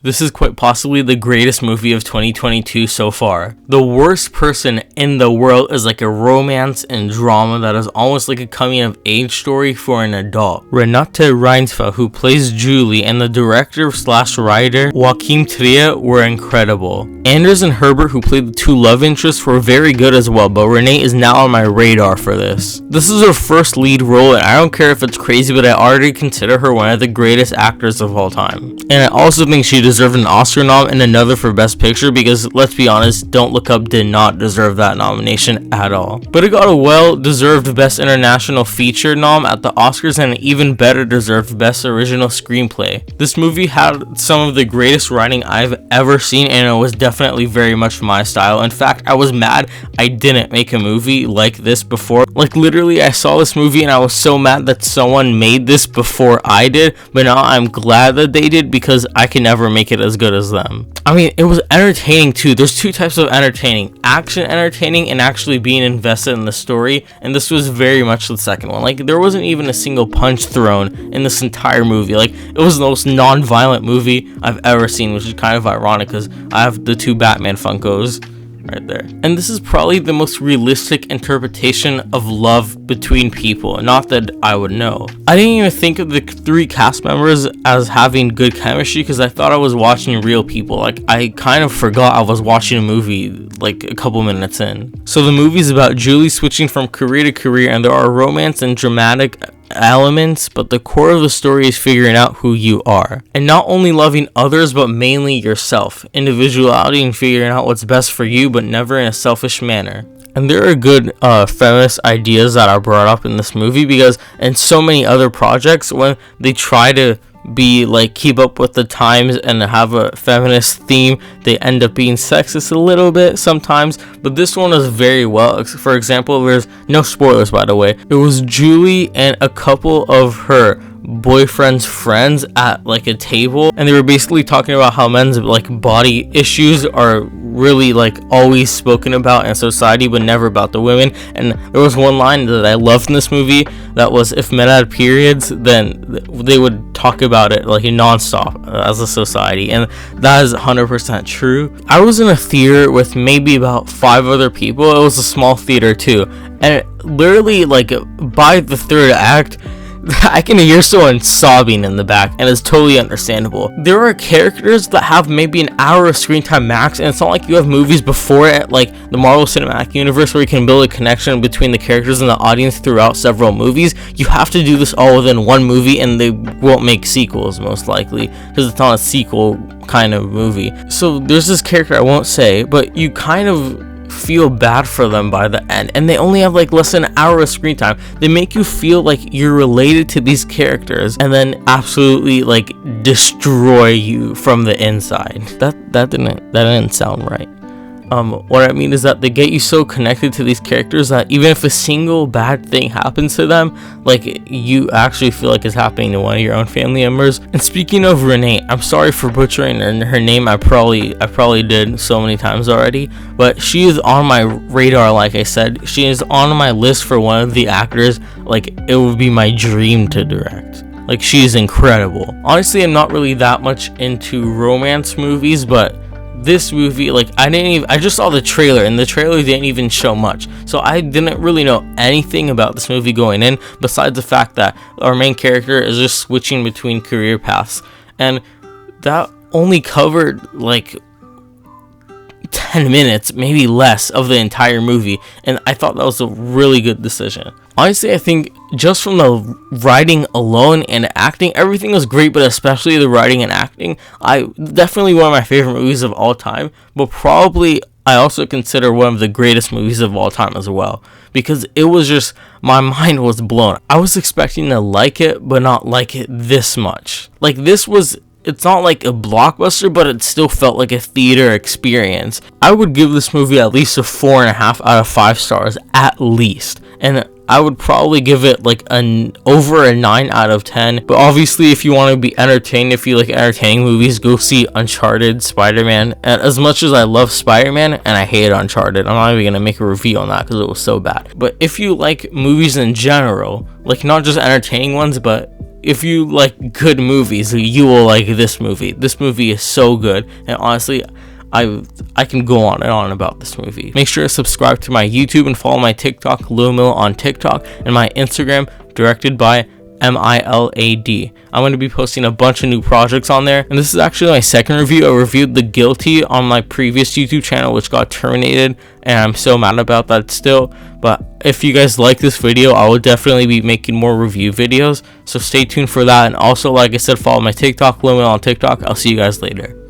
This is quite possibly the greatest movie of 2022 so far. The Worst Person in the World is like a romance and drama that is almost like a coming of age story for an adult. Renate Reinsve, who plays Julie, and the director / writer Joachim Trier were incredible. Anders and Herbert, who played the two love interests, were very good as well, but Renee is now on my radar for this. This is her first lead role, and I don't care if it's crazy, but I already consider her one of the greatest actors of all time. And I also think she deserved an Oscar nom and another for Best Picture, because let's be honest, Don't Look Up did not deserve that nomination at all. But it got a well-deserved Best International Feature nom at the Oscars, and an even better deserved Best Original Screenplay. This movie had some of the greatest writing I've ever seen, and it was definitely very much my style. In fact, I was mad I didn't make a movie like this before. Like, literally, I saw this movie and I was so mad that someone made this before I did, but now I'm glad that they did, because I can never make it as good as them. I mean, it was entertaining too. There's two types of entertaining: action entertaining and actually being invested in the story, and this was very much the second one. Like, there wasn't even a single punch thrown in this entire movie. Like, it was the most non-violent movie I've ever seen, which is kind of ironic because I have the two Batman Funkos right there. And this is probably the most realistic interpretation of love between people, not that I would know. I didn't even think of the three cast members as having good chemistry because I thought I was watching real people. Like, I kind of forgot I was watching a movie like a couple minutes in. So the movie's about Julie switching from career to career, and there are romance and dramatic elements, but the core of the story is figuring out who you are, and not only loving others but mainly yourself, individuality, and figuring out what's best for you, but never in a selfish manner. And there are good feminist ideas that are brought up in this movie, because in so many other projects, when they try to be like keep up with the times and have a feminist theme, they end up being sexist a little bit sometimes. But this one is very well. For example, there's no spoilers, by the way. It was Julie and a couple of her boyfriend's friends at like a table, and they were basically talking about how men's like body issues are really like always spoken about in society, but never about the women. And there was one line that I loved in this movie that was, if men had periods, then they would talk about it like non-stop as a society, and that is 100% true. I was in a theater with maybe about 5 other people. It was a small theater too, and literally like by the third act, I can hear someone sobbing in the back, and it's totally understandable. There are characters that have maybe an hour of screen time max, and it's not like you have movies before it, like the Marvel Cinematic Universe, where you can build a connection between the characters and the audience throughout several movies. You have to do this all within one movie, and they won't make sequels most likely, because it's not a sequel kind of movie. So there's this character I won't say, but you kind of feel bad for them by the end, and they only have like less than an hour of screen time. They make you feel like you're related to these characters, and then absolutely like destroy you from the inside. That didn't sound right. What I mean is that they get you so connected to these characters that even if a single bad thing happens to them, like, you actually feel like it's happening to one of your own family members. And speaking of Renee, I'm sorry for butchering her name. I probably did so many times already, but she is on my radar. Like I said, she is on my list for one of the actors like it would be my dream to direct. Like, she is incredible. Honestly, I'm not really that much into romance movies, but this movie, like, I just saw the trailer, and the trailer didn't even show much, so I didn't really know anything about this movie going in, besides the fact that our main character is just switching between career paths, and that only covered like 10 minutes, maybe less, of the entire movie, and I thought that was a really good decision. Honestly, I think just from the writing alone and acting, everything was great, but especially the writing and acting, definitely one of my favorite movies of all time, but probably I also consider one of the greatest movies of all time as well, because it was just, my mind was blown. I was expecting to like it, but not like it this much. Like, it's not like a blockbuster, but it still felt like a theater experience. I would give this movie at least a 4.5 out of 5 stars, at least. And I would probably give it like over a 9 out of 10. But obviously, if you want to be entertained, if you like entertaining movies, go see Uncharted, Spider-Man. And as much as I love Spider-Man and I hate Uncharted, I'm not even going to make a review on that because it was so bad. But if you like movies in general, like not just entertaining ones, but if you like good movies, you will like this movie. This movie is so good, and honestly, I can go on and on about this movie. Make sure to subscribe to my YouTube and follow my TikTok, Lil on TikTok, and my Instagram, directed by Milad. I'm going to be posting a bunch of new projects on there, and this is actually my second review. I reviewed The Guilty on my previous YouTube channel, which got terminated, and I'm so mad about that still. But if you guys like this video, I will definitely be making more review videos, so stay tuned for that. And also, like I said, follow my TikTok, Lil on TikTok. I'll see you guys later.